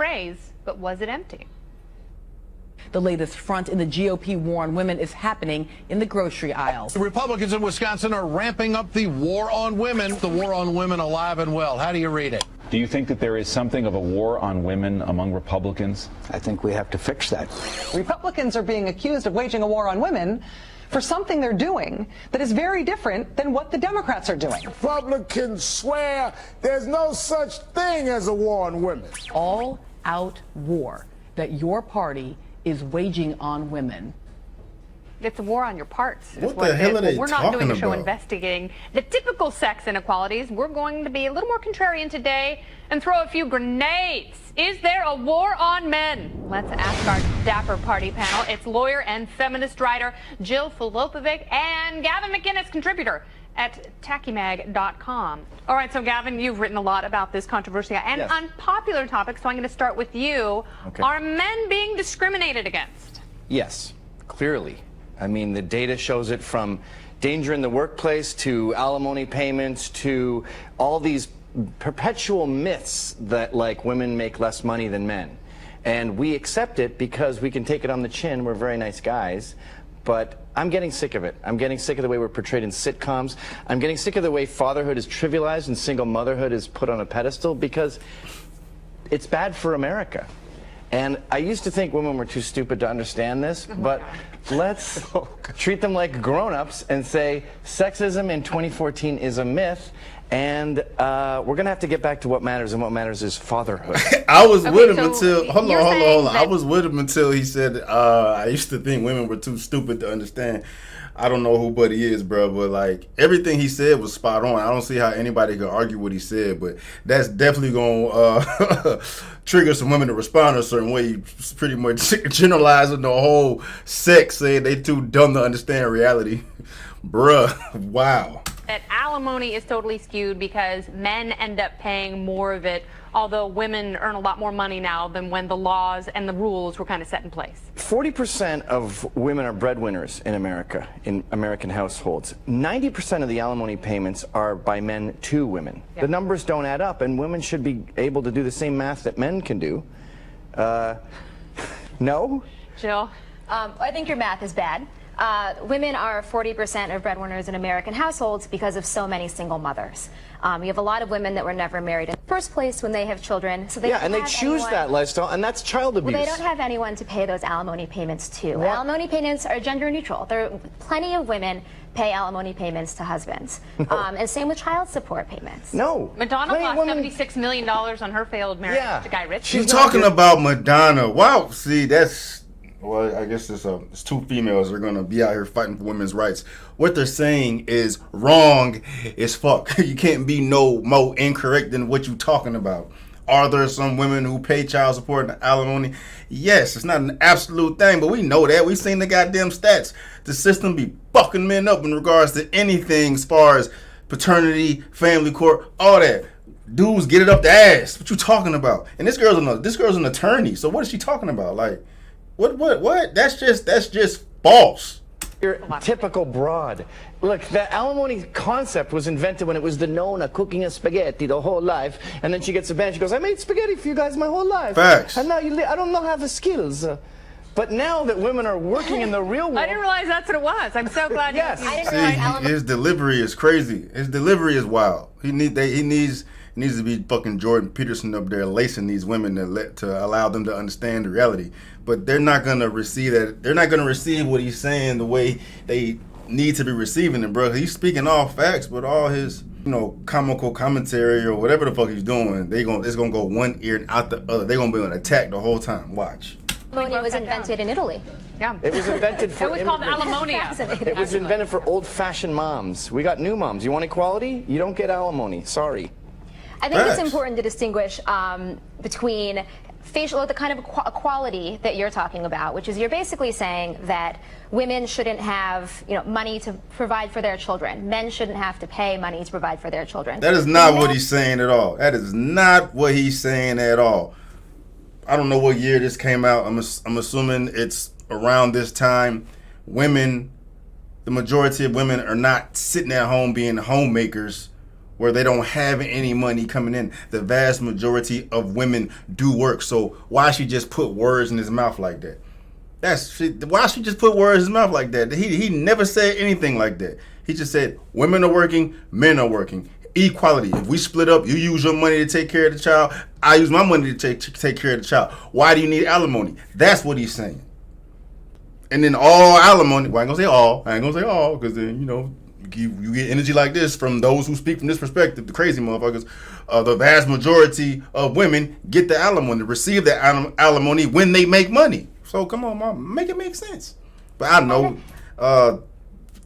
praise, but was it empty? The latest front in the GOP war on women is happening in the grocery aisles. The Republicans in Wisconsin are ramping up the war on women. The war on women alive and well. How do you read it? Do you think that there is something of a war on women among Republicans? I think we have to fix that. Republicans are being accused of waging a war on women for something they're doing that is very different than what the Democrats are doing. Republicans swear there's no such thing as a war on women. All-out war that your party is waging on women. It's a war on your parts. What the hell are they We're not doing a show about? investigating the typical sex inequalities. We're going to be a little more contrarian today and throw a few grenades. Is there a war on men? Let's ask our Dapper Party panel. It's lawyer and feminist writer Jill Filopovic and Gavin McInnes, contributor at TachyMag.com. All right, so Gavin, you've written a lot about this controversial and unpopular topic, so I'm going to start with you. Okay. Are men being discriminated against? Yes, clearly. I mean, the data shows it, from danger in the workplace to alimony payments to all these perpetual myths that, like, women make less money than men. And we accept it because we can take it on the chin. We're very nice guys. But I'm getting sick of it. I'm getting sick of the way we're portrayed in sitcoms. I'm getting sick of the way fatherhood is trivialized and single motherhood is put on a pedestal, because it's bad for America. And I used to think women were too stupid to understand this, but let's treat them like grown-ups and say sexism in 2014 is a myth, and we're going to have to get back to what matters, and what matters is fatherhood. I was with him so until, hold you're saying on. I was with him until he said, I used to think women were too stupid to understand. I don't know who Buddy is, bro, but like everything he said was spot on. I don't see how anybody could argue what he said, but that's definitely gonna trigger some women to respond a certain way. Pretty much generalizing the whole sex, saying they too dumb to understand reality. Bruh, wow. That alimony is totally skewed because men end up paying more of it, although women earn a lot more money now than when the laws and the rules were kind of set in place. 40% of women are breadwinners in America, in American households. 90% of the alimony payments are by men to women. Yeah. The numbers don't add up, and women should be able to do the same math that men can do. No? Jill? I think your math is bad. Women are 40% of breadwinners in American households because of so many single mothers. You have a lot of women that were never married in the first place when they have children. So they Yeah, and they choose that lifestyle, and that's child abuse. Well, they don't have anyone to pay those alimony payments to. Alimony payments are gender neutral. There are plenty of women pay alimony payments to husbands. And same with child support payments. No. Madonna lost $76 million on her failed marriage to Guy Ritchie. She's talking about Madonna. Wow, see, that's... Well, I guess it's two females that are going to be out here fighting for women's rights. What they're saying is wrong as fuck. You can't be no more incorrect than what you're talking about. Are there some women who pay child support and alimony? Yes, it's not an absolute thing, but we know that. We've seen the goddamn stats. The system be fucking men up in regards to anything as far as paternity, family court, all that. Dudes get it up the ass. What you talking about? And this girl's an attorney, so what is she talking about? Like, what? That's just false. You're a typical broad. Look, the alimony concept was invented when it was the Nona cooking a spaghetti the whole life, and then she gets a band, she goes, I made spaghetti for you guys my whole life. Facts. And now I don't know have the skills. But now that women are working in the real world... I didn't realize that's what it was. I'm so glad Yes. you... I didn't realize His delivery is crazy. His delivery is wild. He needs to be fucking Jordan Peterson up there lacing these women to allow them to understand the reality. But they're not gonna receive that. They're not gonna receive what he's saying the way they need to be receiving it, bro. He's speaking all facts, but all his comical commentary or whatever the fuck he's doing, it's gonna go one ear and out the other. They're gonna be on attack the whole time. Watch. Alimony was invented in Italy. Yeah. It was invented for It was called immigrants. alimonia. It was invented for old-fashioned moms. We got new moms. You want equality? You don't get alimony. Sorry. I think it's Facts. important to distinguish between the kind of equality that you're talking about, which is you're basically saying that women shouldn't have money to provide for their children. Men shouldn't have to pay money to provide for their children. That is not what he's saying at all. That is not what he's saying at all. I don't know what year this came out. I'm assuming it's around this time. Women, the majority of women are not sitting at home being homemakers where they don't have any money coming in. The vast majority of women do work. So why she just put words in his mouth like that? Why she just put words in his mouth like that? He never said anything like that. He just said women are working, men are working. Equality. If we split up, you use your money to take care of the child, I use my money to take care of the child. Why do you need alimony? That's what he's saying. And then all alimony, well, I ain't gonna say all, because then, you get energy like this from those who speak from this perspective, the crazy motherfuckers. The vast majority of women get the alimony, receive the alimony when they make money. So come on, mom, make it make sense. But I know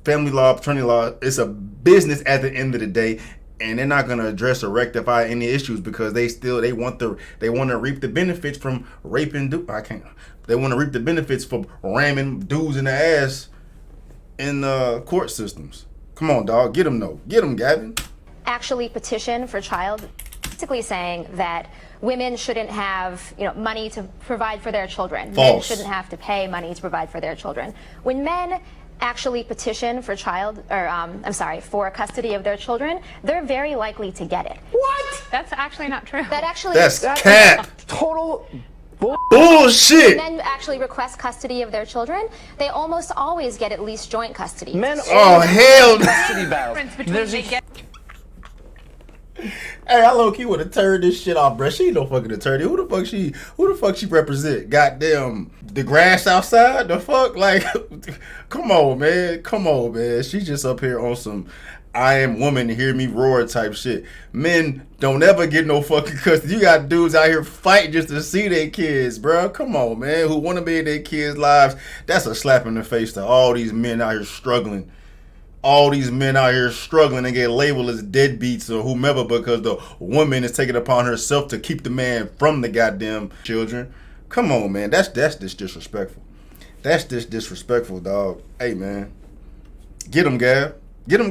family law, paternity law, it's a business at the end of the day, and they're not gonna address or rectify any issues because they want to reap the benefits from raping. They want to reap the benefits from ramming dudes in the ass in the court systems. Come on, dog, get them though, get them, Gavin. Actually petition for child, basically saying that women shouldn't have, money to provide for their children. False. Men shouldn't have to pay money to provide for their children. When men actually petition for for custody of their children, they're very likely to get it. What? That's actually not true. That's cap. Total bullshit. Men actually request custody of their children, they almost always get at least joint custody. Men Oh hell no. custody battles. Difference between There's they get Hey, I low-key would have turned this shit off, bruh. She ain't no fucking attorney. Who the fuck she represent? Goddamn, the grass outside? The fuck? Like, come on, man. She just up here on some I am woman, hear me roar type shit. Men don't ever get no fucking custody. You got dudes out here fighting just to see their kids, bruh. Come on, man. Who want to be in their kids' lives? That's a slap in the face to all these men out here struggling. All these men out here struggling and get labeled as deadbeats or whomever because the woman is taking it upon herself to keep the man from the goddamn children. Come on, man. That's just disrespectful. That's just disrespectful, dog. Hey, man. Get him, Gav. Get it,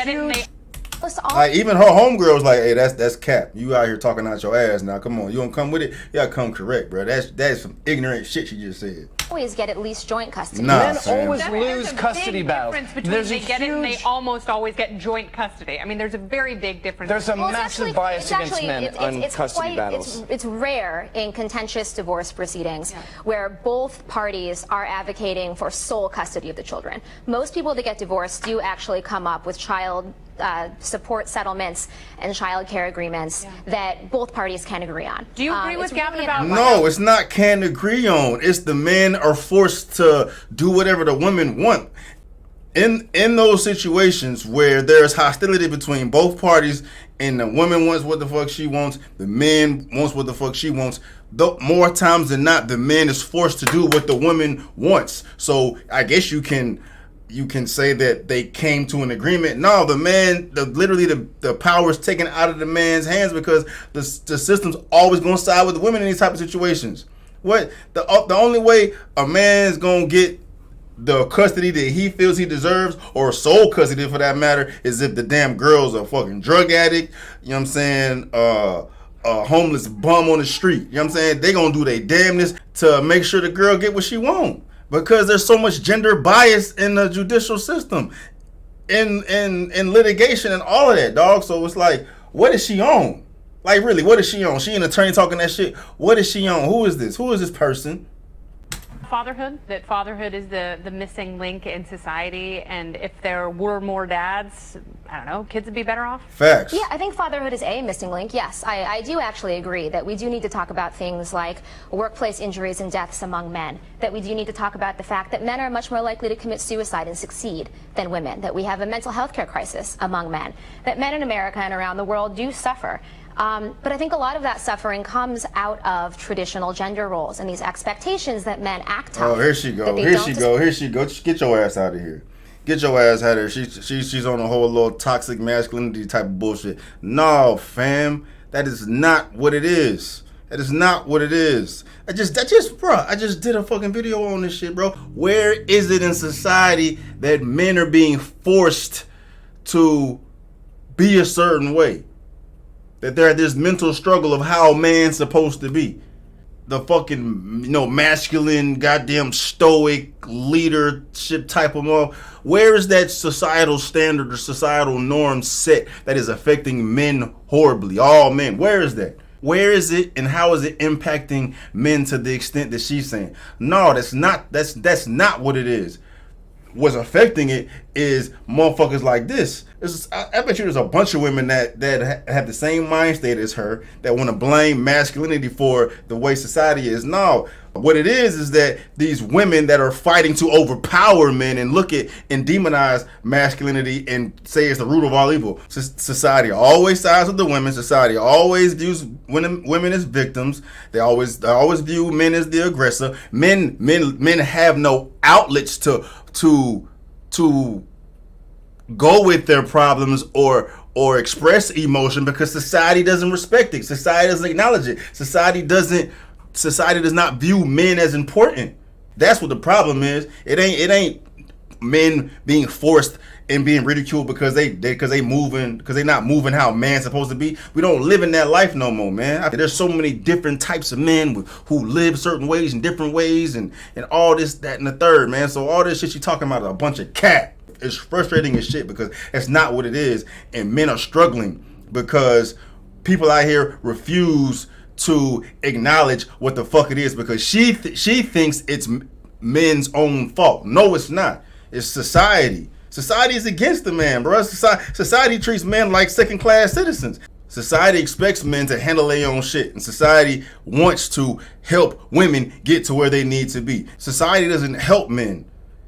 and they like, even her homegirl was like, hey, that's cap. You out here talking out your ass now. Come on. You don't come with it? You gotta come correct, bro. That's some ignorant shit she just said. Always get at least joint custody. Men Sam. always lose custody battles. There's a get it and they almost always get joint custody. I mean, there's a very big difference. There's a massive bias against men on custody battles. It's rare in contentious divorce proceedings where both parties are advocating for sole custody of the children. Most people that get divorced do actually come up with child support settlements and child care agreements that both parties can agree on. Do you agree with Gavin about No, it's not can agree on. It's the men are forced to do whatever the women want. In those situations where there's hostility between both parties and the woman wants what the fuck she wants, the man wants what the fuck she wants, more times than not, the man is forced to do what the woman wants. So I guess you can say that they came to an agreement. No, the man, literally the power is taken out of the man's hands because the system's always going to side with the women in these type of situations. What the only way a man's going to get the custody that he feels he deserves, or sole custody for that matter, is if the damn girl's a fucking drug addict, you know what I'm saying, a homeless bum on the street. You know what I'm saying? They going to do their damnness to make sure the girl get what she want. Because there's so much gender bias in the judicial system, in litigation and all of that, dog. So it's like, what is she on? Like, really, what is she on? She an attorney talking that shit. What is she on? Who is this? Who is this person? fatherhood, that fatherhood is the missing link in society, and if there were more dads, I don't know, kids would be better off? Facts. Yeah, I think fatherhood is a missing link. Yes, I do actually agree that we do need to talk about things like workplace injuries and deaths among men, that we do need to talk about the fact that men are much more likely to commit suicide and succeed than women, that we have a mental health care crisis among men, that men in America and around the world do suffer. But I think a lot of that suffering comes out of traditional gender roles and these expectations that men act out. Oh, here she go. Here she go. Here she go. Get your ass out of here. Get your ass out of here. She's on a whole little toxic masculinity type of bullshit. No, fam. That is not what it is. That is not what it is. I just did a fucking video on this shit, bro. Where is it in society that men are being forced to be a certain way? That they're at this mental struggle of how a man's supposed to be. the fucking, masculine, goddamn stoic leadership type of model. Where is that societal standard or societal norm set that is affecting men horribly? All men. Where is that? Where is it, and how is it impacting men to the extent that she's saying? No, that's not what it is. What's affecting it is motherfuckers like this. I bet you there's a bunch of women that have the same mind state as her that want to blame masculinity for the way society is. No, what it is that these women that are fighting to overpower men and look at and demonize masculinity and say it's the root of all evil. Society always sides with the women. Society always views women as victims. They always view men as the aggressor. Men have no outlets to go with their problems or express emotion because society doesn't respect it. Society doesn't acknowledge it. Society does not view men as important. That's what the problem is. It ain't men being forced and being ridiculed because they not moving how a man's supposed to be. We don't live in that life no more, man. There's so many different types of men who live certain ways and different ways and all this, that, and the third, man. So all this shit you talking about is a bunch of cat. It's frustrating as shit because that's not what it is. And men are struggling because people out here refuse to acknowledge what the fuck it is because she thinks it's men's own fault. No, it's not. It's society. Society is against the man, bro. Society treats men like second-class citizens. Society expects men to handle their own shit, and society wants to help women get to where they need to be. Society doesn't help men.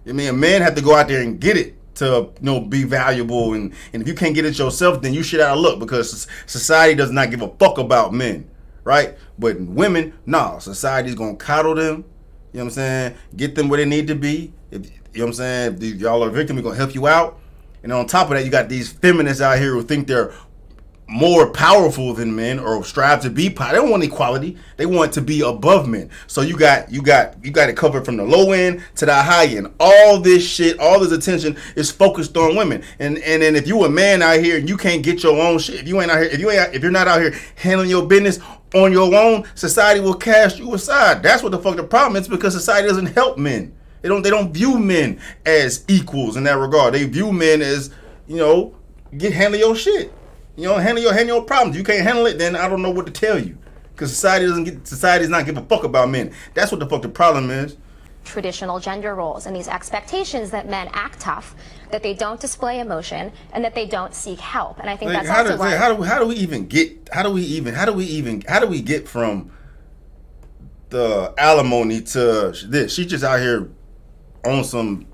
I mean, men have to go out there and get it to be valuable, and if you can't get it yourself, then you shit out of luck because society does not give a fuck about men, right? But women, nah, society's gonna coddle them. You know what I'm saying? Get them where they need to be. You know what I'm saying? If y'all are a victim, we're going to help you out. And on top of that, you got these feminists out here who think they're more powerful than men or strive to be powerful. They don't want equality. They want to be above men. So you got it covered from the low end to the high end. All this shit, all this attention is focused on women. And then if you a man out here and you can't get your own shit, if you're not out here handling your business on your own, society will cast you aside. That's what the fuck the problem is because society doesn't help men. They don't view men as equals in that regard. They view men as, handle your shit. Handle your problems. You can't handle it, then I don't know what to tell you. Because society's not give a fuck about men. That's what the fuck the problem is. Traditional gender roles and these expectations that men act tough, that they don't display emotion, and that they don't seek help. And I think that's also why. How do we get from the alimony to this? She's just out here on some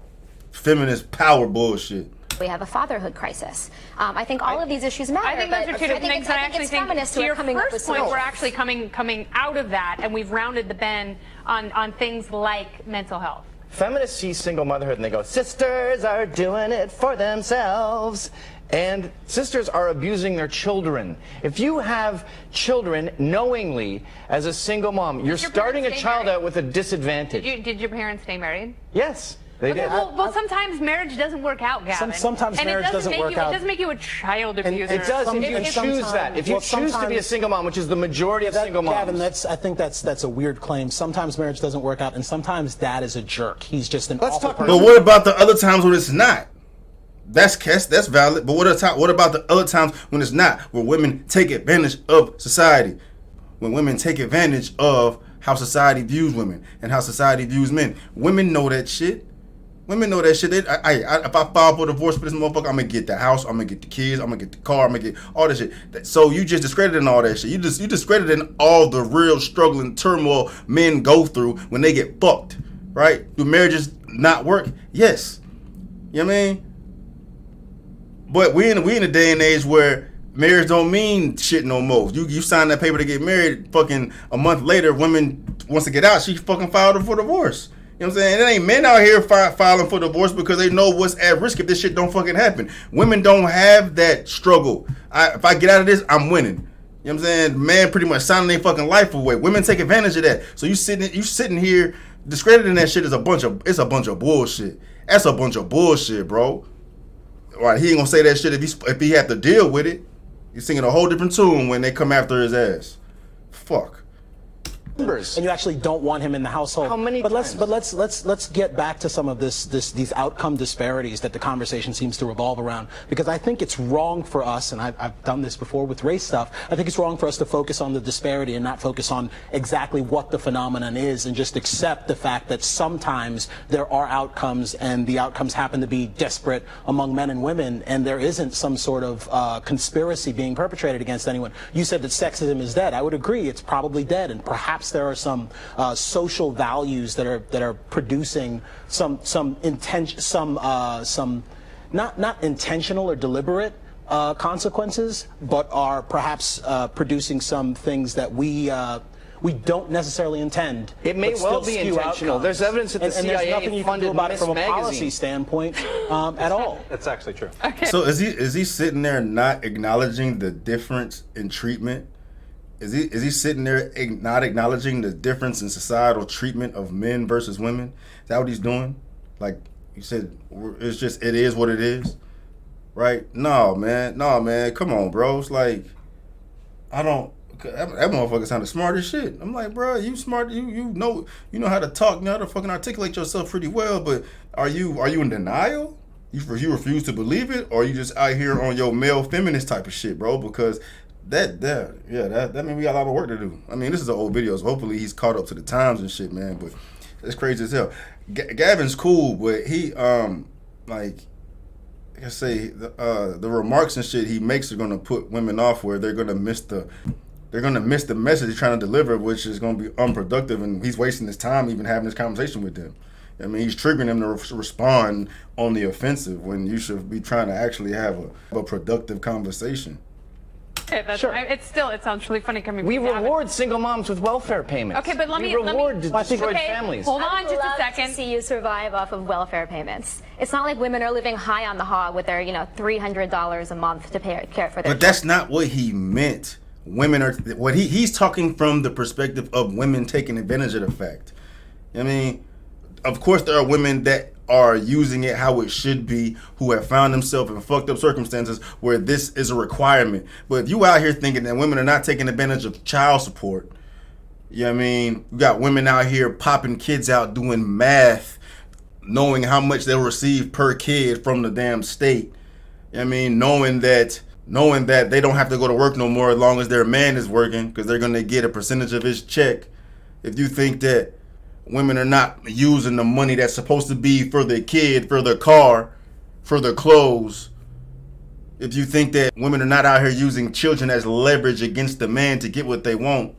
feminist power bullshit. We have a fatherhood crisis. I think all of these issues matter. I think those are two different things. I actually think to your first point, we're actually coming out of that, and we've rounded the bend on things like mental health. Feminists see single motherhood and they go, sisters are doing it for themselves. And sisters are abusing their children. If you have children knowingly as a single mom, you're starting a child out with a disadvantage. Did your parents stay married? Yes. They did. Well, sometimes marriage doesn't work out, Gavin. Sometimes marriage doesn't work out. It doesn't make you a child abuser. It does if you choose that. If you choose to be a single mom, which is the majority of single moms. Gavin, I think that's a weird claim. Sometimes marriage doesn't work out, and sometimes dad is a jerk. He's just an awful person. But what about the other times when it's not? That's valid. But what about the other times when it's not? Where women take advantage of society. When women take advantage of how society views women and how society views men. Women know that shit. Women know that shit. If I file for divorce for this motherfucker, I'm gonna get the house, I'm gonna get the kids, I'm gonna get the car, I'm gonna get all this shit. So you just discrediting all that shit. You discrediting all the real struggle and turmoil men go through when they get fucked, right? Do marriages not work? Yes. You know what I mean? But we in a day and age where marriage don't mean shit no more. You sign that paper to get married, fucking a month later, women wants to get out, she fucking filed for divorce. You know what I'm saying? It ain't men out here filing for divorce because they know what's at risk if this shit don't fucking happen. Women don't have that struggle. If I get out of this, I'm winning. You know what I'm saying? Man pretty much signing their fucking life away. Women take advantage of that. So you sitting here discrediting that shit is a bunch of bullshit. That's a bunch of bullshit, bro. Right, he ain't gonna say that shit if he have to deal with it. He's singing a whole different tune when they come after his ass. Fuck. and you actually don't want him in the household. How many times? times? Let's get back to some of these outcome disparities that the conversation seems to revolve around, because I think it's wrong for us, and I've done this before with race stuff, I think it's wrong for us to focus on the disparity and not focus on exactly what the phenomenon is, and just accept the fact that sometimes there are outcomes, and the outcomes happen to be disparate among men and women, and there isn't some sort of conspiracy being perpetrated against anyone. You said that sexism is dead. I would agree, it's probably dead, and perhaps there are some social values that are producing some not intentional or deliberate consequences, but are perhaps producing some things that we don't necessarily intend. It may but well still be skew intentional. outcomes. There's evidence that the and CIA there's nothing you can do funded about it Miss from a Magazine. policy standpoint at all. That's actually true. So is he sitting there not acknowledging the difference in treatment? Is he sitting there not acknowledging the difference in societal treatment of men versus women? Is that what he's doing? Like you said, it is what it is, right? No, man. Come on, bro. It's like, that motherfucker sounded smart as shit. I'm like, bro, you smart. You know how to talk. You know how to fucking articulate yourself pretty well. But are you in denial? You refuse to believe it, or are you just out here on your male feminist type of shit, bro? Because that means we got a lot of work to do. I mean, this is an old video, so hopefully he's caught up to the times and shit, man. But it's crazy as hell. Gavin's cool, but he like I say, the remarks and shit he makes are gonna put women off, where they're gonna miss the message he's trying to deliver, which is gonna be unproductive, and he's wasting his time even having this conversation with them. I mean, he's triggering them to respond on the offensive when you should be trying to actually have a productive conversation. Okay, that's, Sure. it sounds really funny coming We from Gavin. reward single moms with welfare payments. Okay, but let me reward destroyed okay, families. Hold I on would just a love second. to see you survive off of welfare payments. It's not like women are living high on the hog with their, $300 a month to care for their. But that's not what he meant. Women are what he's talking from the perspective of women taking advantage of the fact. I mean, of course there are women that are using it how it should be, who have found themselves in fucked up circumstances where this is a requirement. But if you out here thinking that women are not taking advantage of child support, you know what I mean? You got women out here popping kids out doing math, knowing how much they'll receive per kid from the damn state. You know what I mean? Knowing that they don't have to go to work no more as long as their man is working, because they're going to get a percentage of his check. If you think that women are not using the money that's supposed to be for their kid, for their car, for their clothes, if you think that women are not out here using children as leverage against the man to get what they want,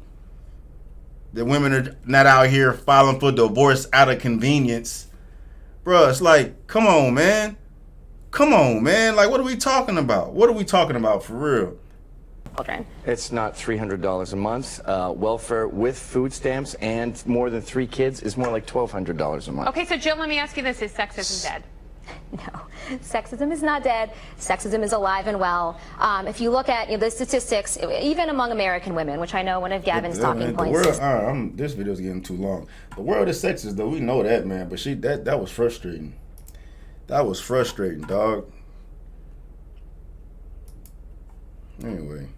that women are not out here filing for divorce out of convenience, bruh, it's like, come on, man. Like, what are we talking about? What are we talking about for real? Children. It's not $300 a month. Welfare with food stamps and more than 3 kids is more like $1,200 a month. Okay, so Jill, let me ask you this: is sexism dead? No, sexism is not dead. Sexism is alive and well. If you look at the statistics, even among American women, which I know one of Gavin's talking points is. This video's getting too long. The world is sexist, though. We know that, man. But that was frustrating. That was frustrating, dog. Anyway,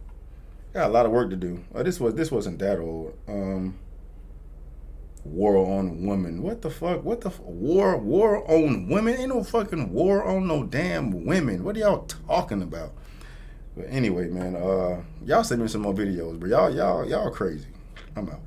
got a lot of work to do. This wasn't that old. War on women. What the fuck? War on women? Ain't no fucking war on no damn women. What are y'all talking about? But anyway, man, y'all send me some more videos, but y'all crazy. I'm out.